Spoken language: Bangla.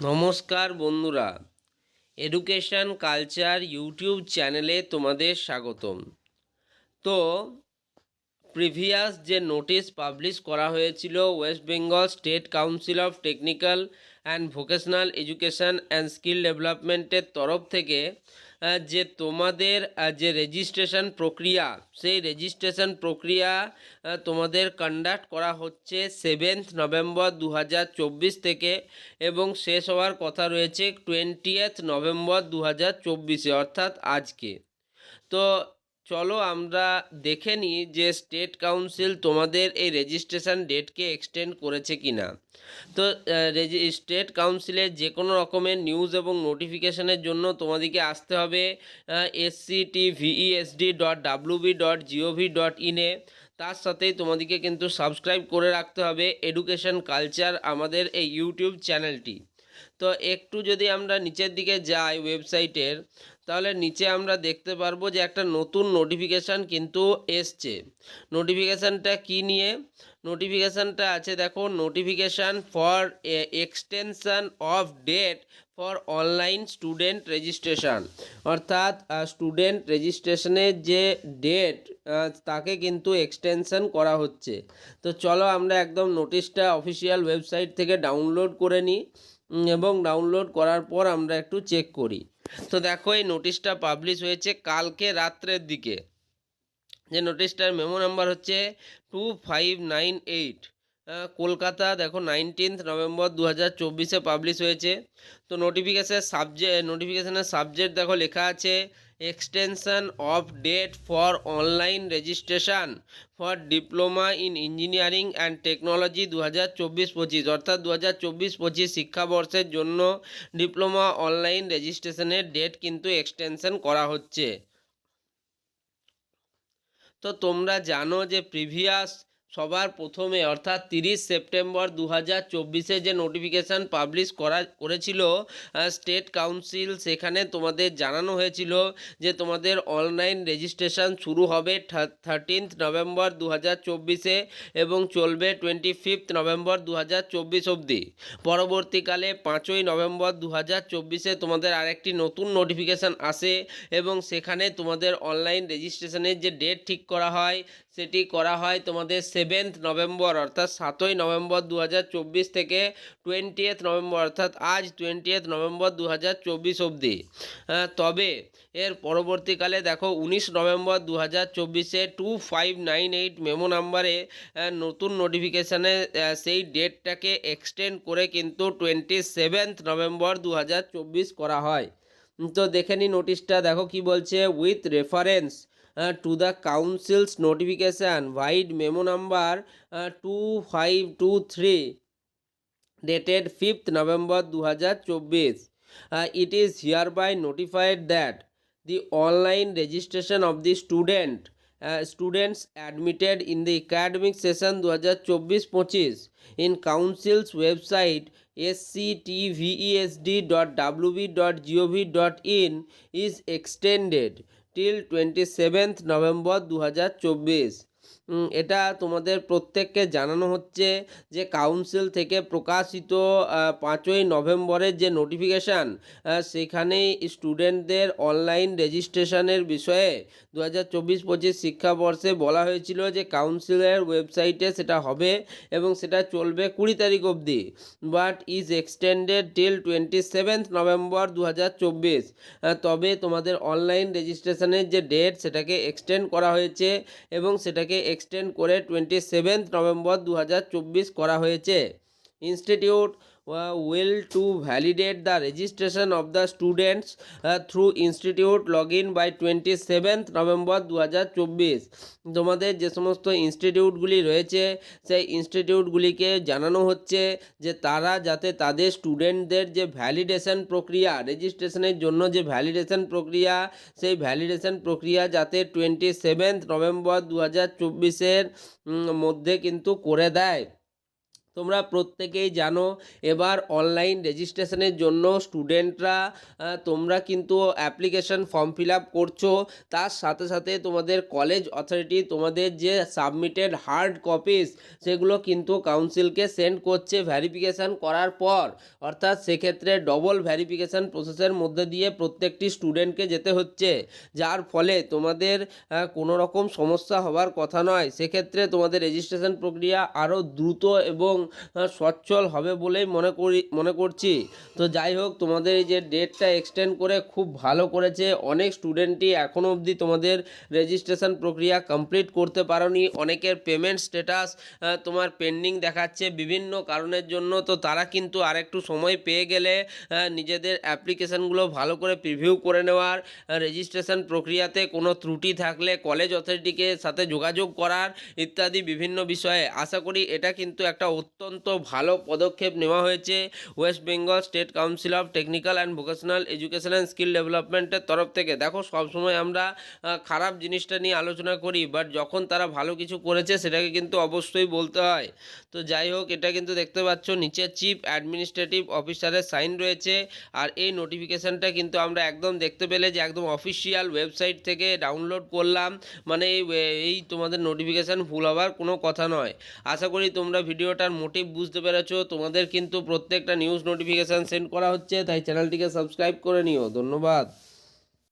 নমস্কার বন্ধুরা, এডুকেশন কালচার ইউটিউব চ্যানেলে তোমাদের স্বাগতম। তো প্রিভিয়াস যে নোটিশ পাবলিশ করা হয়েছিল West Bengal state council of technical and vocational education and skill ডেভেলপমেন্টের তরফ থেকে যে তোমাদের যে রেজিস্ট্রেশন প্রক্রিয়া, সেই রেজিস্ট্রেশন প্রক্রিয়া তোমাদের কন্ডাক্ট করা হচ্ছে 7 নভেম্বর 2024 থেকে এবং শেষ হওয়ার কথা রয়েছে 20 নভেম্বর 2024 অর্থাৎ আজকে। তো চলো আমরা দেখে নিই যে স্টেট কাউন্সিল তোমাদের এই রেজিস্ট্রেশন ডেটকে এক্সটেন্ড করেছে কি না। তো স্টেট কাউন্সিলের যে কোনো রকমের নিউজ এবং নোটিফিকেশনের জন্য তোমাদেরকে আসতে হবে sctvesd.wb.gov.in-এ। তার সাথেই তোমাদেরকে কিন্তু সাবস্ক্রাইব করে রাখতে হবে এডুকেশন কালচার আমাদের এই ইউটিউব চ্যানেলটি। তো একটু যদি আমরা নিচের দিকে যাই ওয়েবসাইটের, তাহলে নিচে আমরা দেখতে পারবো যে একটা নতুন নোটিফিকেশান কিন্তু এসছে। নোটিফিকেশানটা কি নিয়ে? নোটিফিকেশানটা আছে দেখো, notification for extension of date for online student registration, অর্থাৎ স্টুডেন্ট রেজিস্ট্রেশনের যে ডেট তাকে কিন্তু এক্সটেনশন করা হচ্ছে। তো চলো আমরা একদম নোটিশটা অফিসিয়াল ওয়েবসাইট থেকে ডাউনলোড করে নিই এবং ডাউনলোড করার পর আমরা একটু চেক করি। তো দেখো, এই নোটিশটা পাবলিশ হয়েছে কালকে রাত্রের দিকে। যে নোটিশটার মেমো নাম্বার হচ্ছে 2598, কলকাতা। দেখো 19 নভেম্বর 2024-এ পাবলিশ হয়েছে। তো নোটিফিকেশনের সাবজেক্ট দেখো লেখা আছে extension of date for online registration for diploma in engineering and technology 2024-25, অর্থাৎ 2024-25 শিক্ষাবর্ষের জন্য ডিপ্লোমা অনলাইন রেজিস্ট্রেশনের ডেট কিন্তু এক্সটেনশন করা হচ্ছে। তো তোমরা জানো যে প্রিভিয়াস সবার প্রথমে অর্থাৎ 30 সেপ্টেম্বর 2024-এ যে নোটিফিকেশান পাবলিশ করেছিল স্টেট কাউন্সিল, সেখানে তোমাদের জানানো হয়েছিল যে তোমাদের অনলাইন রেজিস্ট্রেশন শুরু হবে 13 নভেম্বর 2024-এ এবং চলবে 25 নভেম্বর 2024 অবধি। পরবর্তীকালে 5 নভেম্বর 2024-এ তোমাদের আরেকটি নতুন নোটিফিকেশান আসে এবং সেখানে তোমাদের অনলাইন রেজিস্ট্রেশনের যে ডেট ঠিক করা হয় সেটি করা হয় তোমাদের 7 নভেম্বর, অর্থাৎ 7 নভেম্বর 2024 থেকে 20 নভেম্বর, অর্থাৎ আজ 20 নভেম্বর 2024 অবধি। তবে এর পরবর্তীকালে দেখো 19 নভেম্বর 2024-এ 2598 মেমো নাম্বারে নতুন নোটিফিকেশানে সেই ডেটটাকে এক্সটেন্ড করে কিন্তু 27 নভেম্বর 2024 করা হয়। তো দেখে নি নোটিশটা, দেখো কি বলছে। With reference to the council's notification vide memo number 2523 dated 5th November 2024, it is hereby notified that the online registration of the students admitted in the academic session 2024-25 in council's website sctvesd.wb.gov.in is extended till 27th November 2024। এটা তোমাদের প্রত্যেককে জানানো হচ্ছে যে কাউন্সিল থেকে প্রকাশিত 5 নভেম্বরের যে নোটিফিকেশান, সেখানে স্টুডেন্টদের অনলাইন রেজিস্ট্রেশনের বিষয়ে 2024-25 শিক্ষাবর্ষে বলা হয়েছিল যে কাউন্সিলের ওয়েবসাইটে সেটা হবে এবং সেটা চলবে 20 তারিখ অবধি, but is extended till 27 November 2024। তবে তোমাদের অনলাইন রেজিস্ট্রেশনের যে ডেট সেটাকে এক্সটেন্ড করা হয়েছে এবং সেটাকে এক্সটেন্ড করে 27 নভেম্বর 2024 করা হয়েছে। Institute will to validate the registration of the students through institute login by 27th November 2024। তোমাদের যে সমস্ত ইনস্টিটিউটগুলি রয়েছে সেই ইনস্টিটিউটগুলিকে জানানো হচ্ছে যে তারা যাতে তাদের স্টুডেন্টদের যে ভ্যালিডেশন প্রক্রিয়া, রেজিস্ট্রেশনের জন্য যে ভ্যালিডেশন প্রক্রিয়া, সেই ভ্যালিডেশন প্রক্রিয়া যাতে 27 নভেম্বর 2024-এর মধ্যে কিন্তু করে দেয়। তো তোমরা প্রত্যেকেই জানো এবার অনলাইন রেজিস্ট্রেশনের জন্য স্টুডেন্টরা তোমরা কিন্তু অ্যাপ্লিকেশন ফর্ম ফিল আপ করছো, তার সাথে সাথে তোমাদের কলেজ অথরিটি তোমাদের যে সাবমিটেড হার্ড কপিস সেগুলো কিন্তু কাউন্সিলকে সেন্ড করছে ভ্যারিফিকেশান করার পর। অর্থাৎ সেক্ষেত্রে ডবল ভ্যারিফিকেশান প্রসেসের মধ্যে দিয়ে প্রত্যেকটি স্টুডেন্টকে যেতে হচ্ছে, যার ফলে তোমাদের কোনো রকম সমস্যা হওয়ার কথা নয়। সেক্ষেত্রে তোমাদের রেজিস্ট্রেশন প্রক্রিয়া আরও দ্রুত এবং সচ্ছল হবে বলেই মনে করছি। তো যাই হোক, তোমাদের এই যে ডেটটা এক্সটেন্ড করে খুব ভালো করেছে। অনেক স্টুডেন্টই এখনও অবধি তোমাদের রেজিস্ট্রেশন প্রক্রিয়া কমপ্লিট করতে পারোনি, অনেকের পেমেন্ট স্ট্যাটাস তোমার পেন্ডিং দেখাচ্ছে বিভিন্ন কারণের জন্য। তো তারা কিন্তু আরেকটু সময় পেয়ে গেলে নিজেদের অ্যাপ্লিকেশানগুলো ভালো করে প্রিভিউ করে নেওয়ার, রেজিস্ট্রেশন প্রক্রিয়াতে কোনো ত্রুটি থাকলে কলেজ অথরিটিকে সাথে যোগাযোগ করার ইত্যাদি বিভিন্ন বিষয়ে। আশা করি এটা কিন্তু একটা অত্যন্ত ভালো পদক্ষেপ নেওয়া হয়েছে West Bengal state council of technical and vocational education and skill ডেভেলপমেন্টের তরফ থেকে। দেখো, সবসময় আমরা খারাপ জিনিসটা নিয়ে আলোচনা করি, বাট যখন তারা ভালো কিছু করেছে সেটাকে কিন্তু অবশ্যই বলতে হয়। তো যাই হোক, এটা কিন্তু দেখতে পাচ্ছ নিচে চিফ অ্যাডমিনিস্ট্রেটিভ অফিসারের সাইন রয়েছে। আর এই নোটিফিকেশানটা কিন্তু আমরা একদম দেখতে পেলে যে একদম অফিসিয়াল ওয়েবসাইট থেকে ডাউনলোড করলাম, মানে এই তোমাদের নোটিফিকেশান ভুল হওয়ার কোনো কথা নয়। আশা করি তোমরা ভিডিওটার মোটিভ বুঝতে পেরেছো। তোমাদের কিন্তু প্রত্যেকটা নিউজ নোটিফিকেশান সেন্ড করা হচ্ছে, তাই চ্যানেলটিকে সাবস্ক্রাইব করে নিও। ধন্যবাদ।